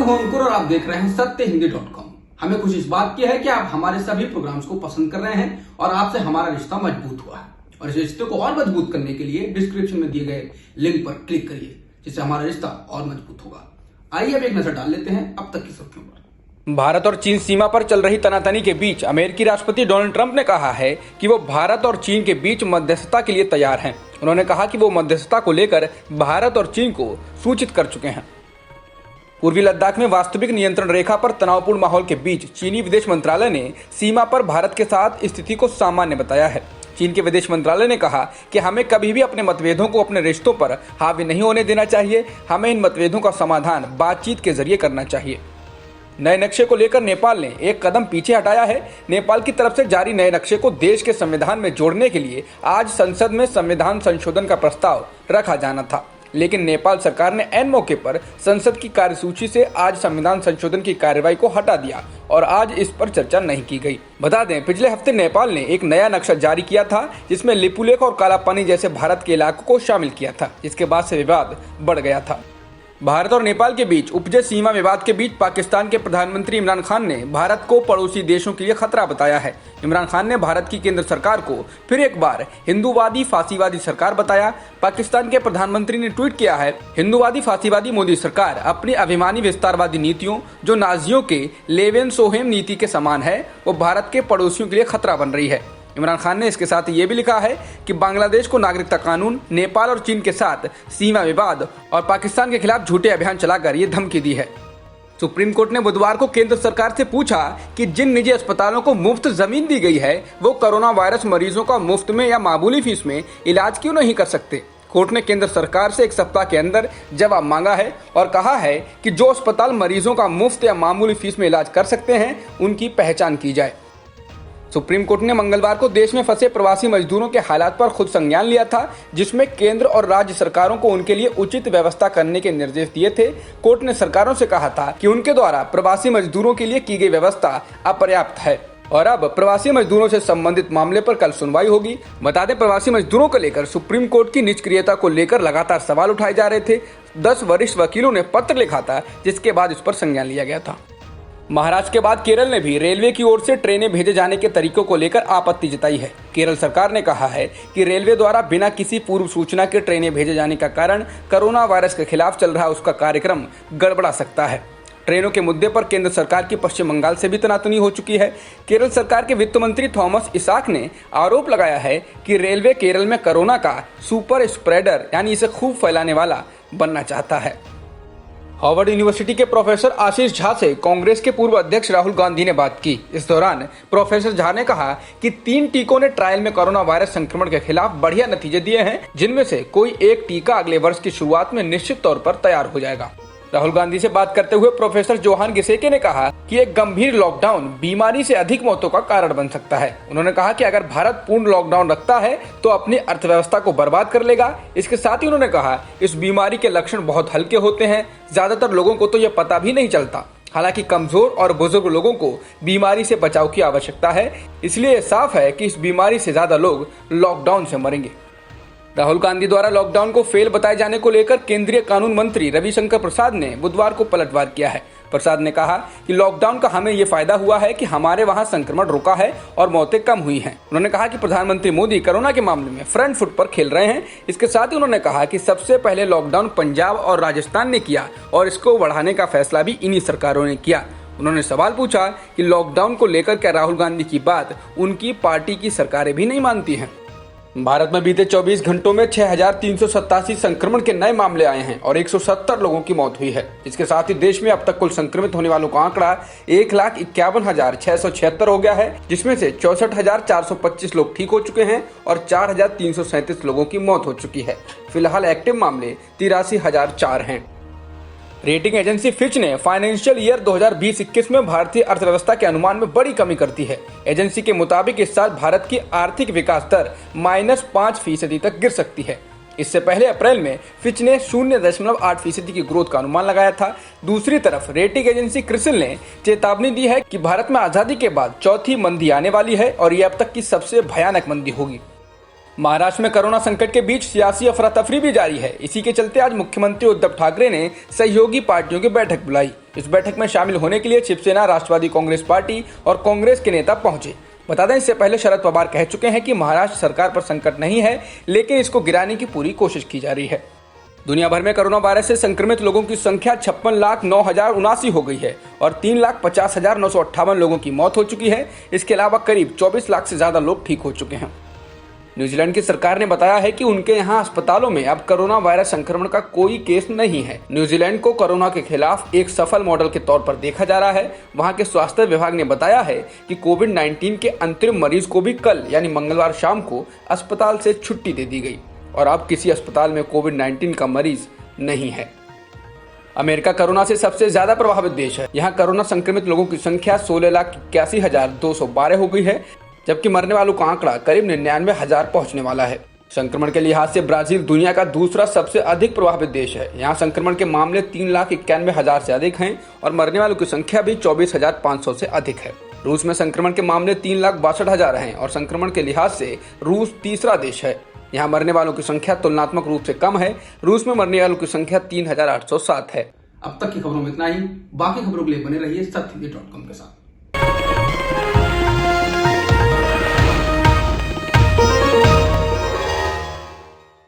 हूं अंकुर और आप देख रहे हैं सत्यहिंदी.com। हमें खुशी इस बात की है कि आप हमारे सभी प्रोग्राम्स को पसंद कर रहे हैं और आपसे हमारा रिश्ता मजबूत हुआ है। और इस रिश्ते को और मजबूत करने के लिए डिस्क्रिप्शन में दिए गए लिंक पर क्लिक करिए, जिससे हमारा रिश्ता और मजबूत होगा। आइए अब एक नजर डाल लेते हैं अब तक की सुर्खियों पर। भारत और चीन सीमा पर चल रही तनातनी के बीच अमेरिकी राष्ट्रपति डोनाल्ड ट्रंप ने कहा है कि वो भारत और चीन के बीच मध्यस्थता के लिए तैयार हैं। उन्होंने कहा कि वो मध्यस्थता को लेकर भारत और चीन को सूचित कर चुके हैं। पूर्वी लद्दाख में वास्तविक नियंत्रण रेखा पर तनावपूर्ण माहौल के बीच चीनी विदेश मंत्रालय ने सीमा पर भारत के साथ स्थिति को सामान्य बताया है। चीन के विदेश मंत्रालय ने कहा कि हमें कभी भी अपने मतभेदों को अपने रिश्तों पर हावी नहीं होने देना चाहिए। हमें इन मतभेदों का समाधान बातचीत के जरिए करना चाहिए। नए नक्शे को लेकर नेपाल ने एक कदम पीछे हटाया है। नेपाल की तरफ से जारी नए नक्शे को देश के संविधान में जोड़ने के लिए आज संसद में संविधान संशोधन का प्रस्ताव रखा जाना था, लेकिन नेपाल सरकार ने ऐन मौके पर संसद की कार्यसूची से आज संविधान संशोधन की कार्यवाही को हटा दिया और आज इस पर चर्चा नहीं की गई। बता दें, पिछले हफ्ते नेपाल ने एक नया नक्शा जारी किया था जिसमें लिपुलेख और कालापानी जैसे भारत के इलाकों को शामिल किया था, जिसके बाद से विवाद बढ़ गया था। भारत और नेपाल के बीच उपजे सीमा विवाद के बीच पाकिस्तान के प्रधानमंत्री इमरान खान ने भारत को पड़ोसी देशों के लिए खतरा बताया है। इमरान खान ने भारत की केंद्र सरकार को फिर एक बार हिंदूवादी फासीवादी सरकार बताया। पाकिस्तान के प्रधानमंत्री ने ट्वीट किया है, हिंदूवादी फासीवादी मोदी सरकार अपनी अभिमानी विस्तारवादी नीतियों, जो नाजियों के लेवेन सोहेम नीति के समान है, वो भारत के पड़ोसियों के लिए खतरा बन रही है। इमरान खान ने इसके साथ ये भी लिखा है कि बांग्लादेश को नागरिकता कानून, नेपाल और चीन के साथ सीमा विवाद और पाकिस्तान के खिलाफ झूठे अभियान चलाकर ये धमकी दी है। सुप्रीम कोर्ट ने बुधवार को केंद्र सरकार से पूछा कि जिन निजी अस्पतालों को मुफ्त जमीन दी गई है, वो कोरोना वायरस मरीजों का मुफ्त में या मामूली फीस में इलाज क्यों नहीं कर सकते। कोर्ट ने केंद्र सरकार से एक सप्ताह के अंदर जवाब मांगा है और कहा है कि जो अस्पताल मरीजों का मुफ्त या मामूली फीस में इलाज कर सकते हैं, उनकी पहचान की जाए। सुप्रीम कोर्ट ने मंगलवार को देश में फंसे प्रवासी मजदूरों के हालात पर खुद संज्ञान लिया था, जिसमें केंद्र और राज्य सरकारों को उनके लिए उचित व्यवस्था करने के निर्देश दिए थे। कोर्ट ने सरकारों से कहा था कि उनके द्वारा प्रवासी मजदूरों के लिए की गई व्यवस्था अपर्याप्त है और अब प्रवासी मजदूरों से संबंधित मामले पर कल सुनवाई होगी। बता दें, प्रवासी मजदूरों को लेकर सुप्रीम कोर्ट की निष्क्रियता को लेकर लगातार सवाल उठाए जा रहे थे। 10 वरिष्ठ वकीलों ने पत्र लिखा था, जिसके बाद इस पर संज्ञान लिया गया था। महाराष्ट्र के बाद केरल ने भी रेलवे की ओर से ट्रेनें भेजे जाने के तरीकों को लेकर आपत्ति जताई है। केरल सरकार ने कहा है कि रेलवे द्वारा बिना किसी पूर्व सूचना के ट्रेनें भेजे जाने का कारण कोरोना वायरस के खिलाफ चल रहा उसका कार्यक्रम गड़बड़ा सकता है। ट्रेनों के मुद्दे पर केंद्र सरकार की पश्चिम बंगाल से भी तनातनी हो चुकी है। केरल सरकार के वित्त मंत्री थॉमस इसाक ने आरोप लगाया है कि रेलवे केरल में कोरोना का सुपर स्प्रेडर यानी इसे खूब फैलाने वाला बनना चाहता है। हार्वर्ड यूनिवर्सिटी के प्रोफेसर आशीष झा से कांग्रेस के पूर्व अध्यक्ष राहुल गांधी ने बात की। इस दौरान प्रोफेसर झा ने कहा कि 3 टीकों ने ट्रायल में कोरोना वायरस संक्रमण के खिलाफ बढ़िया नतीजे दिए हैं, जिनमें से कोई एक टीका अगले वर्ष की शुरुआत में निश्चित तौर पर तैयार हो जाएगा। राहुल गांधी से बात करते हुए प्रोफेसर जोहान गिसेके ने कहा कि एक गंभीर लॉकडाउन बीमारी से अधिक मौतों का कारण बन सकता है। उन्होंने कहा कि अगर भारत पूर्ण लॉकडाउन रखता है तो अपनी अर्थव्यवस्था को बर्बाद कर लेगा। इसके साथ ही उन्होंने कहा इस बीमारी के लक्षण बहुत हल्के होते हैं, ज्यादातर लोगों को तो यह पता भी नहीं चलता। हालांकि कमजोर और बुजुर्ग लोगों को बीमारी से बचाव की आवश्यकता है, इसलिए यह साफ है कि इस बीमारी से ज्यादा लोग लॉकडाउन से मरेंगे। राहुल गांधी द्वारा लॉकडाउन को फेल बताए जाने को लेकर केंद्रीय कानून मंत्री रविशंकर प्रसाद ने बुधवार को पलटवार किया है। प्रसाद ने कहा कि लॉकडाउन का हमें ये फायदा हुआ है कि हमारे वहां संक्रमण रुका है और मौतें कम हुई हैं। उन्होंने कहा कि प्रधानमंत्री मोदी कोरोना के मामले में फ्रंट फुट पर खेल रहे हैं। इसके साथ ही उन्होंने कहा कि सबसे पहले लॉकडाउन पंजाब और राजस्थान ने किया और इसको बढ़ाने का फैसला भी इन्हीं सरकारों ने किया। उन्होंने सवाल पूछा कि लॉकडाउन को लेकर क्या राहुल गांधी की बात उनकी पार्टी की सरकारें भी नहीं मानती हैं। भारत में बीते 24 घंटों में 6,387 संक्रमण के नए मामले आए हैं और 170 लोगों की मौत हुई है। इसके साथ ही देश में अब तक कुल संक्रमित होने वालों का आंकड़ा 1,51,676 हो गया है, जिसमें से 64,425 लोग ठीक हो चुके हैं और 4,337 लोगों की मौत हो चुकी है। फिलहाल एक्टिव मामले 83,004 हैं। रेटिंग एजेंसी फिच ने फाइनेंशियल ईयर 2020-21 में भारतीय अर्थव्यवस्था के अनुमान में बड़ी कमी कर दी है। एजेंसी के मुताबिक इस साल भारत की आर्थिक विकास दर -5% तक गिर सकती है। इससे पहले अप्रैल में फिच ने 0.8% की ग्रोथ का अनुमान लगाया था। दूसरी तरफ रेटिंग एजेंसी क्रिसिल ने चेतावनी दी है कि भारत में आजादी के बाद चौथी मंदी आने वाली है और ये अब तक की सबसे भयानक मंदी होगी। महाराष्ट्र में कोरोना संकट के बीच सियासी अफरा तफरी भी जारी है। इसी के चलते आज मुख्यमंत्री उद्धव ठाकरे ने सहयोगी पार्टियों की बैठक बुलाई। इस बैठक में शामिल होने के लिए शिवसेना, राष्ट्रवादी कांग्रेस पार्टी और कांग्रेस के नेता पहुंचे। बता दें, इससे पहले शरद पवार कह चुके हैं कि महाराष्ट्र सरकार पर संकट नहीं है, लेकिन इसको गिराने की पूरी कोशिश की जा रही है। दुनिया भर में कोरोना वायरस से संक्रमित लोगों की संख्या 56,09,079 हो गई है और 3,50,958 लोगों की मौत हो चुकी है। इसके अलावा करीब 24 लाख से ज्यादा लोग ठीक हो चुके हैं। न्यूजीलैंड की सरकार ने बताया है कि उनके यहाँ अस्पतालों में अब कोरोना वायरस संक्रमण का कोई केस नहीं है। न्यूजीलैंड को कोरोना के खिलाफ एक सफल मॉडल के तौर पर देखा जा रहा है। वहाँ के स्वास्थ्य विभाग ने बताया है कि कोविड-19 के अंतरिम मरीज को भी कल यानी मंगलवार शाम को अस्पताल से छुट्टी दे दी गई और अब किसी अस्पताल में कोविड-19 का मरीज नहीं है। अमेरिका कोरोना से सबसे ज्यादा प्रभावित देश है। यहाँ कोरोना संक्रमित लोगों की संख्या 16,81,212 हो गई है, जबकि मरने वालों का आंकड़ा करीब 99,000 पहुंचने वाला है। संक्रमण के लिहाज से ब्राजील दुनिया का दूसरा सबसे अधिक प्रभावित देश है। यहाँ संक्रमण के मामले 3,91,000 से अधिक हैं और मरने वालों की संख्या भी 24,500 से अधिक है। रूस में संक्रमण के मामले 3,62,000 हैं और संक्रमण के लिहाज से रूस तीसरा देश है। यहाँ मरने वालों की संख्या तुलनात्मक रूप से कम है। रूस में मरने वालों की संख्या 3,807 है। अब तक की खबरों में इतना ही। बाकी खबरों के लिए बने रहिए सत्यहिंदी.com के साथ।